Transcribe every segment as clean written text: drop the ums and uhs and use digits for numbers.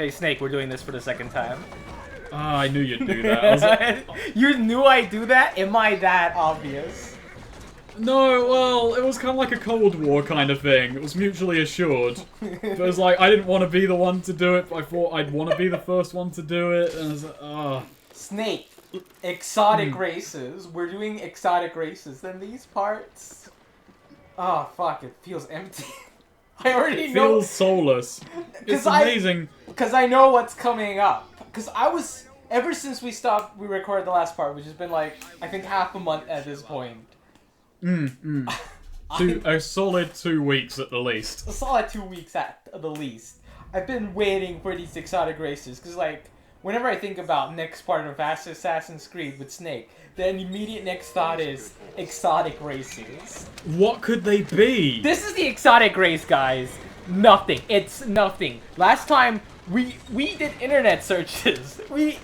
Hey, Snake, we're doing this for the second time. Ah, I knew you'd do that. I was like, You knew I'd do that? Am I that obvious? no, well, it was kind of like a Cold War kind of thing. It was mutually assured. But it was like, I didn't want to be the one to do it, but I thought I'd want to be the first one to do it, and I was like, ah. Snake, exotic races. We're doing exotic races. Then these parts... Oh, fuck, it feels empty. I already It know... feels soulless. It's amazing. Because I know what's coming up. Because I was... Ever since we recorded the last part, which has been like, I think half a month at this point. A solid 2 weeks at the least. A solid 2 weeks at the least. I've been waiting for these exotic races, because like, whenever I think about next part of Assassin's Creed with Snake, the immediate next thought is exotic races. What could they be? This is the exotic race, guys. Nothing. It's nothing. Last time, we did internet searches. We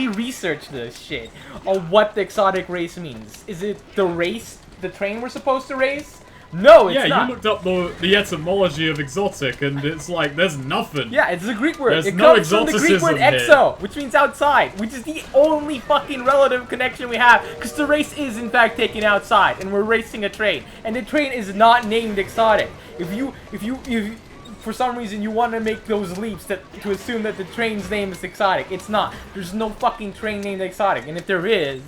researched this shit on what the exotic race means. Is it the train we're supposed to race? No, it's not. Yeah, you looked up the etymology of exotic, and it's like, there's nothing. Yeah, it's a Greek word. There's it no comes from the Greek word exoticism exo, which means outside, which is the only fucking relative connection we have, because the race is in fact taken outside, and we're racing a train, and the train is not named exotic. If for some reason you want to make those leaps to assume that the train's name is exotic, it's not. There's no fucking train named exotic, and if there is,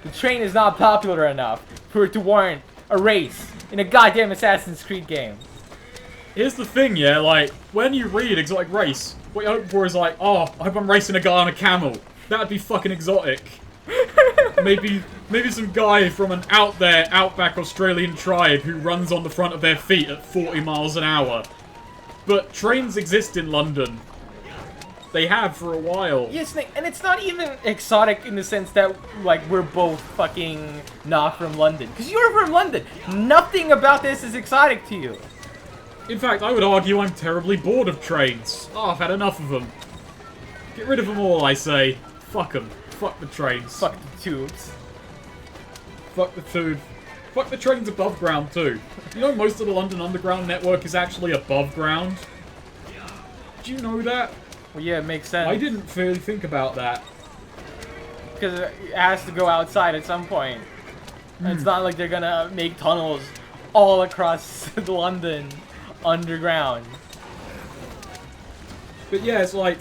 the train is not popular enough for it to warrant a race in a goddamn Assassin's Creed game. Here's the thing, yeah, like, when you read exotic race, what you hope for is like, oh, I hope I'm racing a guy on a camel. That'd be fucking exotic. maybe some guy from an outback Australian tribe who runs on the front of their feet at 40 miles an hour. But trains exist in London. They have for a while. Yes, and it's not even exotic in the sense that, like, we're both fucking not from London. Because you're from London. Nothing about this is exotic to you. In fact, I would argue I'm terribly bored of trains. Oh, I've had enough of them. Get rid of them all, I say. Fuck them. Fuck the trains. Fuck the tubes. Fuck the tube. Fuck the trains above ground, too. You know most of the London Underground network is actually above ground? Did you know that? Well, yeah, it makes sense. I didn't really think about that. Because it has to go outside at some point. It's not like they're gonna make tunnels all across London underground. But yeah, it's like...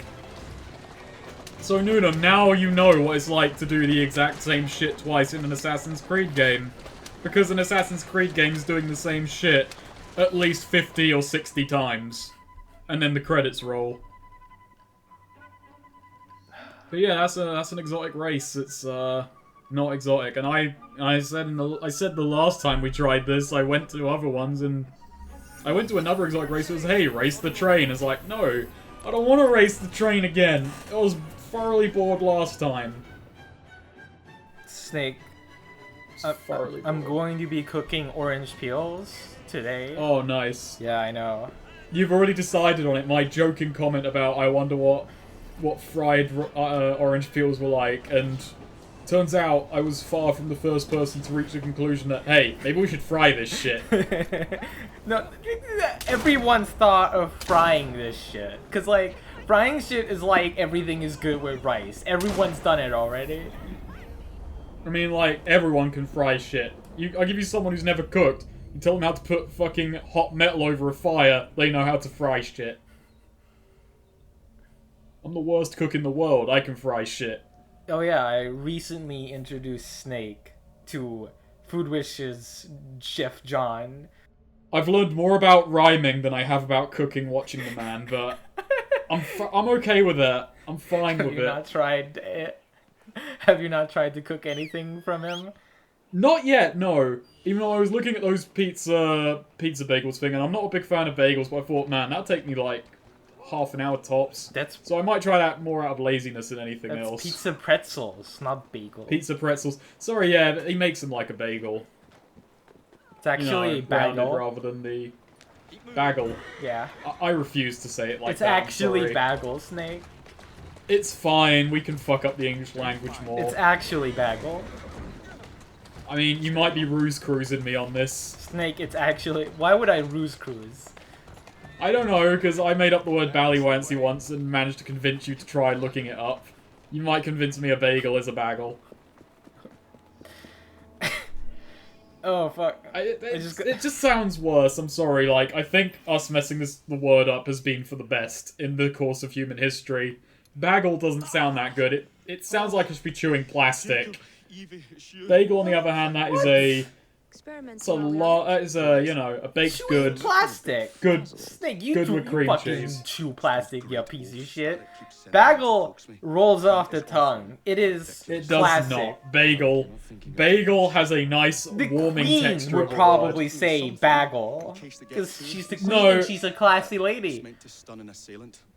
So Noonum, now you know what it's like to do the exact same shit twice in an Assassin's Creed game. Because an Assassin's Creed game is doing the same shit at least 50 or 60 times. And then the credits roll. But yeah, that's an exotic race. It's not exotic. And I said the last time we tried this, I went to other ones and I went to another exotic race. It was, hey, race the train. It's like, no, I don't want to race the train again. I was thoroughly bored last time. Snake, I'm going to be cooking orange peels today. Oh, nice. Yeah, I know. You've already decided on it. My joking comment about I wonder what fried orange peels were like, and turns out I was far from the first person to reach the conclusion that, hey, maybe we should fry this shit. No, everyone's thought of frying this shit. Because, like, frying shit is like everything is good with rice. Everyone's done it already. I mean, like, everyone can fry shit. I'll give you someone who's never cooked. You tell them how to put fucking hot metal over a fire, they know how to fry shit. I'm the worst cook in the world. I can fry shit. Oh yeah, I recently introduced Snake to Food Wishes Chef John. I've learned more about rhyming than I have about cooking watching the man, but I'm okay with that. I'm fine with it. Have you not tried to cook anything from him? Not yet, no. Even though I was looking at those pizza bagels thing, and I'm not a big fan of bagels, but I thought, man, that'd take me like half an hour tops. So I might try that more out of laziness than anything else. Pizza pretzels, not bagels. Pizza pretzels. Sorry, yeah, but he makes them like a bagel. It's actually bagel rather than the bagel. Yeah. I refuse to say it like it's that. It's actually bagel, Snake. It's fine. We can fuck up the English language more. It's actually bagel. I mean, you might be ruse cruising me on this. Snake, it's actually... Why would I ruse cruise? I don't know, because I made up the word ballywancy once and managed to convince you to try looking it up. You might convince me a bagel is a bagel. Oh, fuck. It just sounds worse, I'm sorry. Like, I think us messing the word up has been for the best in the course of human history. Bagel doesn't sound that good. It sounds like it should be chewing plastic. Bagel, on the other hand, that is a... That is a, you know, a baked good. Plastic. Good. Snake, you good with cream fucking cheese. chew plastic, you piece of shit. Bagel rolls off the tongue. It is It does plastic. not. Bagel has a nice warming Queen texture. would probably say bagel because she's the queen and she's a classy lady.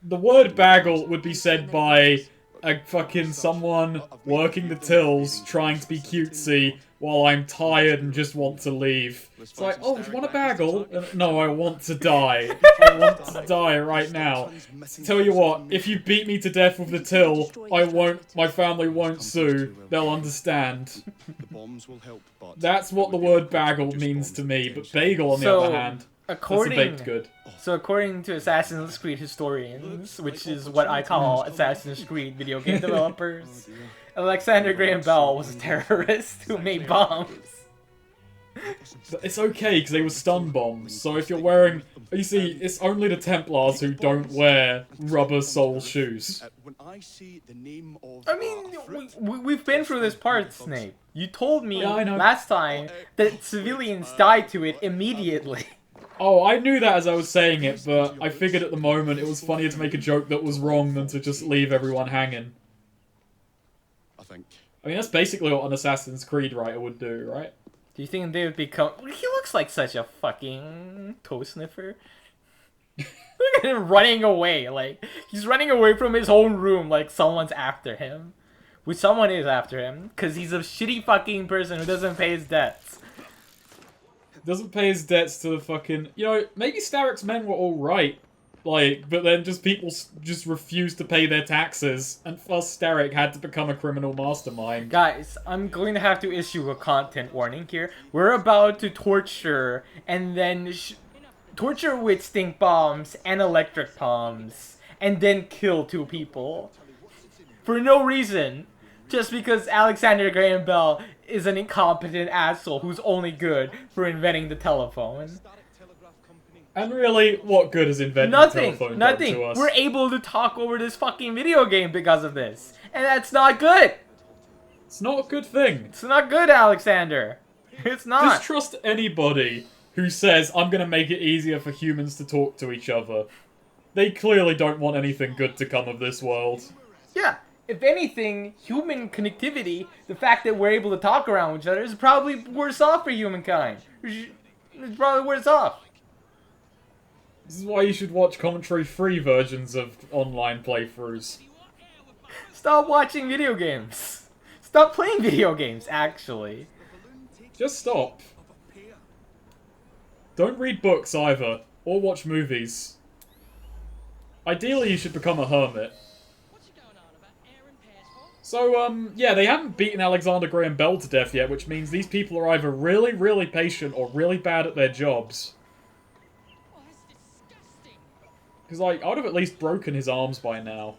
The word bagel would be said by a fucking someone working the tills trying to be cutesy while I'm tired and just want to leave. It's like, oh, do you want a bagel? No, I want to die. I want to die right now. Tell you what, if you beat me to death with the till, my family won't sue. They'll understand. That's what the word bagel means to me, but bagel, on the other hand, that's a baked good. So according to Assassin's Creed historians, which is what I call Assassin's Creed video game developers, Alexander Graham Bell was a terrorist who made bombs. It's okay, because they were stun bombs, so if you're wearing... You see, it's only the Templars who don't wear rubber sole shoes. I mean, we've been through this part, Snake. You told me last time that civilians died to it immediately. Oh, I knew that as I was saying it, but I figured at the moment it was funnier to make a joke that was wrong than to just leave everyone hanging. I mean, that's basically what an Assassin's Creed writer would do, right? Do you think they would become... He looks like such a fucking toe sniffer. Look at him running away. Like, he's running away from his own room like someone's after him. Which someone is after him, because he's a shitty fucking person who doesn't pay his debts. Doesn't pay his debts to the fucking... You know, maybe Starrick's men were alright. Like, but then just people just refused to pay their taxes, and thus Starrick had to become a criminal mastermind. Guys, I'm going to have to issue a content warning here. We're about to torture, and then torture with stink bombs and electric bombs, and then kill 2 people. For no reason. Just because Alexander Graham Bell is an incompetent asshole who's only good for inventing the telephone. And really, what good has inventing the telephone done to us? We're able to talk over this fucking video game because of this. And that's not good. It's not a good thing. It's not good, Alexander. It's not. Distrust anybody who says, I'm gonna make it easier for humans to talk to each other. They clearly don't want anything good to come of this world. Yeah. If anything, human connectivity, the fact that we're able to talk around each other, is probably worse off for humankind. It's probably worse off. This is why you should watch commentary-free versions of online playthroughs. Stop watching video games. Stop playing video games, actually. Just stop. Don't read books either, or watch movies. Ideally, you should become a hermit. So, yeah, they haven't beaten Alexander Graham Bell to death yet, which means these people are either really, really patient or really bad at their jobs. Because, like, I would have at least broken his arms by now.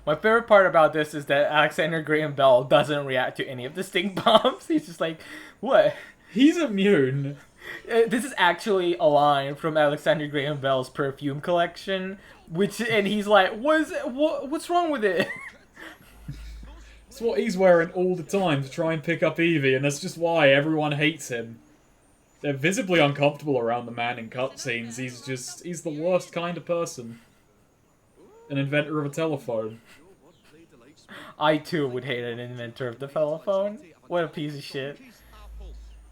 My favorite part about this is that Alexander Graham Bell doesn't react to any of the stink bombs. He's just like, what? He's immune. This is actually a line from Alexander Graham Bell's perfume collection, and he's like, what's wrong with it? It's what he's wearing all the time to try and pick up Evie, and that's just why everyone hates him. They're visibly uncomfortable around the man in cutscenes. He's the worst kind of person. An inventor of a telephone. I too would hate an inventor of the telephone. What a piece of shit.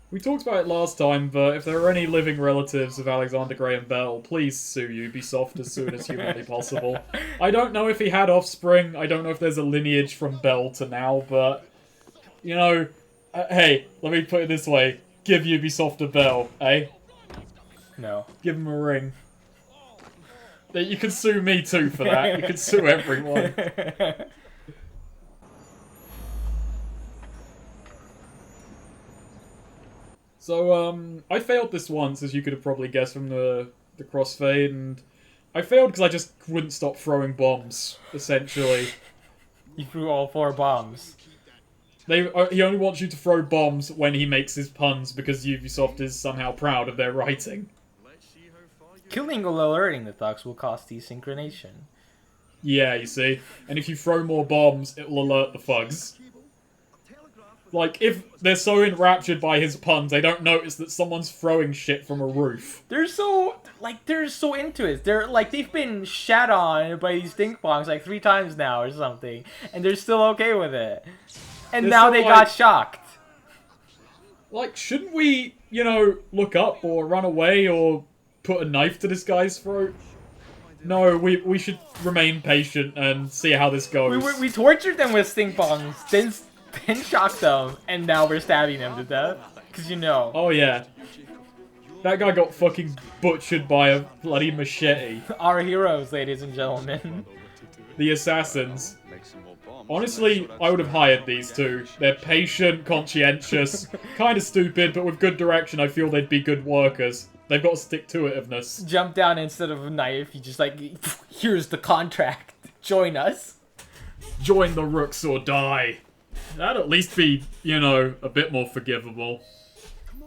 We talked about it last time, but if there are any living relatives of Alexander Graham Bell, please sue Ubisoft as soon as humanly possible. I don't know if he had offspring, I don't know if there's a lineage from Bell to now, but... You know, hey, let me put it this way. Give Ubisoft a bell, eh? No. Give him a ring. You can sue me too for that. You can sue everyone. So, I failed this once, as you could have probably guessed from the the crossfade, and I failed because I just wouldn't stop throwing bombs, essentially. You threw all 4 bombs. He only wants you to throw bombs when he makes his puns because Ubisoft is somehow proud of their writing. Killing or alerting the thugs will cost desynchronization. Yeah, you see. And if you throw more bombs, it will alert the thugs. Like, if they're so enraptured by his puns, they don't notice that someone's throwing shit from a roof. They're so into it. They've been shat on by these stink bombs like 3 times now or something, and they're still okay with it. And now they got shocked. Like, shouldn't we, you know, look up or run away or put a knife to this guy's throat? No, we should remain patient and see how this goes. We tortured them with stink bombs, then shocked them, and now we're stabbing them to death. Because you know. Oh yeah. That guy got fucking butchered by a bloody machete. Our heroes, ladies and gentlemen. The assassins. Honestly, I would have hired these two. They're patient, conscientious, kind of stupid, but with good direction, I feel they'd be good workers. They've got stick-to-itiveness. Jump down instead of a knife. You just like, here's the contract. Join us. Join the Rooks or die. That'd at least be, you know, a bit more forgivable.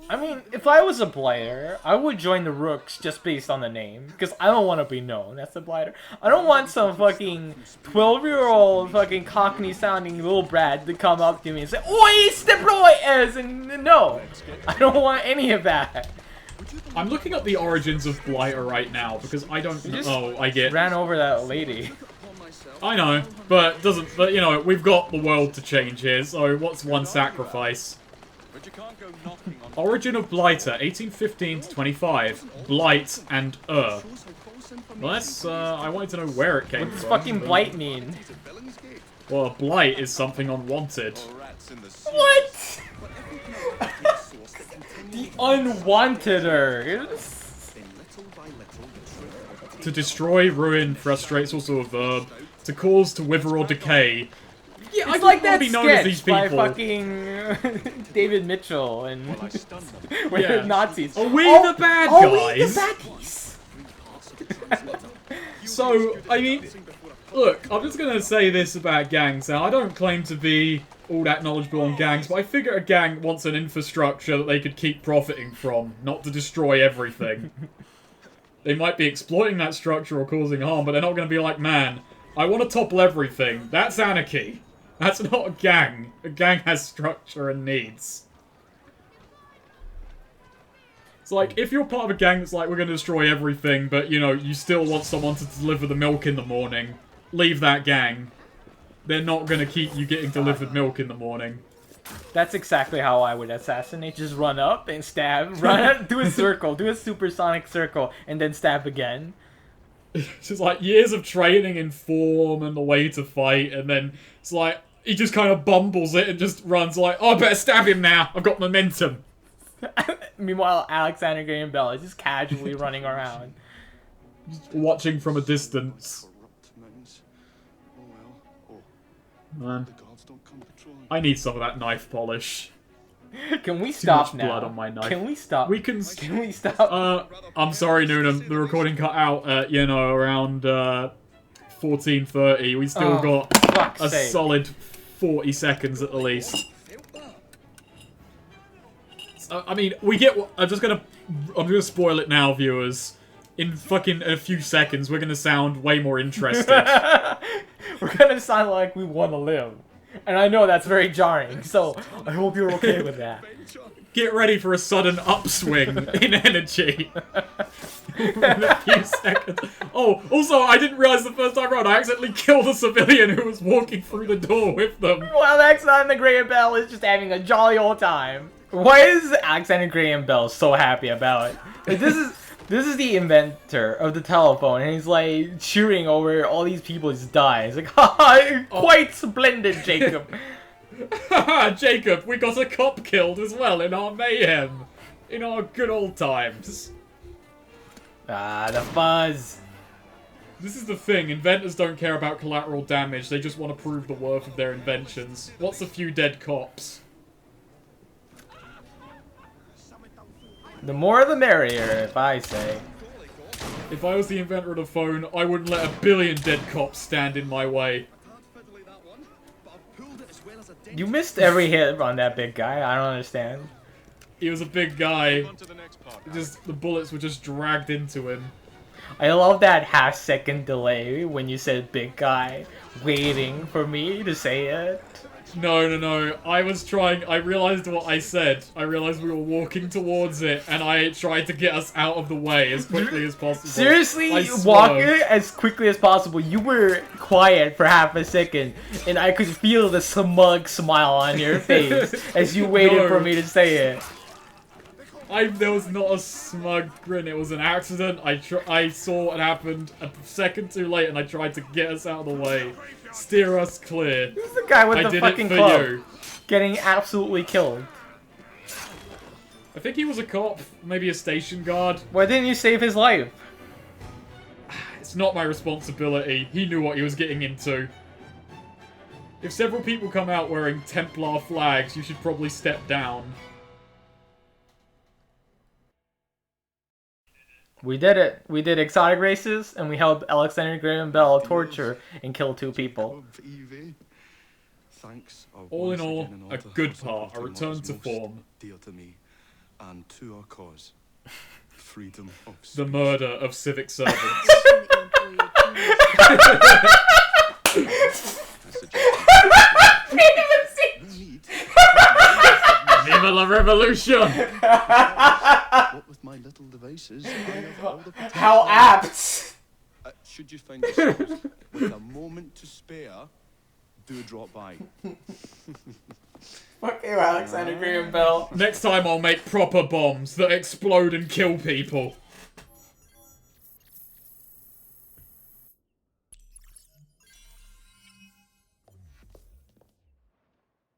I mean, if I was a blighter, I would join the Rooks just based on the name. Because I don't want to be known as a blighter. I don't want some fucking 12-year-old fucking Cockney-sounding little brat to come up to me and say, "Oi, step right as," and no. I don't want any of that. I'm looking up the origins of Blighter right now, because I don't know. Oh, I get... ran over that lady. I know, but you know, we've got the world to change here, so what's one sacrifice? Origin of Blighter, 1815 to 25. Blight and Well, that's, I wanted to know where it came from. What does fucking blight mean? Well, a blight is something unwanted. What? The unwanteders. To destroy, ruin, frustrate's also a verb. To cause, to wither or decay. Yeah, it's I like want that to be known as these sketch people. by fucking David Mitchell and where Yeah. Nazis. Are we the bad guys? Are we the baddies? So, I mean, look, I'm just gonna say this about gangs. Now, I don't claim to be all that knowledgeable on gangs, but I figure a gang wants an infrastructure that they could keep profiting from, not to destroy everything. They might be exploiting that structure or causing harm, but they're not gonna be like, man, I want to topple everything. That's anarchy. That's not a gang. A gang has structure and needs. It's like, if you're part of a gang that's like, we're going to destroy everything, but, you know, you still want someone to deliver the milk in the morning, leave that gang. They're not going to keep you getting delivered milk in the morning. That's exactly how I would assassinate. Just run up and stab. Run up, do a circle, do a supersonic circle, and then stab again. It's just like years of training in form and the way to fight, and then it's like, he just kind of bumbles it and just runs like, oh, I better stab him now, I've got momentum. Meanwhile, Alexander Graham Bell is just casually running around. Just watching from a distance. Man, I need some of that knife polish. Can we Too stop much now? blood on my knife. Can we stop? Can we stop? I'm sorry, Noonan. The recording cut out at, you know, around 14:30. We still got a solid 40 seconds at the least. So, I mean, we get. I'm gonna spoil it now, viewers. In fucking a few seconds, we're gonna sound way more interested. We're gonna sound like we want to live. And I know that's very jarring, so I hope you're okay with that. Get ready for a sudden upswing in energy. In a few seconds. Oh, also, I didn't realize the first time around, I accidentally killed a civilian who was walking through the door with them. Well, Alexander Graham Bell is just having a jolly old time. Why is Alexander Graham Bell so happy about it? Like, this is the inventor of the telephone, and he's like cheering over all these people just die. He's like, haha, quite splendid, Jacob. Haha, Jacob, we got a cop killed as well in our mayhem. In our good old times. Ah, the fuzz. This is the thing, inventors don't care about collateral damage, they just want to prove the worth of their inventions. What's a few dead cops? The more the merrier, if I say. If I was the inventor of the phone, I wouldn't let 1 billion dead cops stand in my way. You missed every hit on that big guy. I don't understand. He was a big guy. Just the bullets were just dragged into him. I love that half-second delay when you said big guy, waiting for me to say it. No. I realized what I said. I realized we were walking towards it, and I tried to get us out of the way as quickly as possible. Seriously, walking as quickly as possible. You were quiet for half a second, and I could feel the smug smile on your face as you waited for me to say it. There was not a smug grin. It was an accident. I saw what happened a second too late, and I tried to get us out of the way, steer us clear. Who's the guy with the fucking club? You. Getting absolutely killed. I think he was a cop, maybe a station guard. Why didn't you save his life? It's not my responsibility. He knew what he was getting into. If several people come out wearing Templar flags, you should probably step down. We did it. We did exotic races, and we held Alexander Graham Bell torture and killed 2 people. All in all, a good part, a return to form. Dear to me and to our cause, freedom of speech. The murder of civic servants. Viva la revolution! What with my little devices, I have all the potential. How apt! Should you find yourselves with a moment to spare, do drop by. Fuck you, Alexander Graham Bell. Next time I'll make proper bombs that explode and kill people.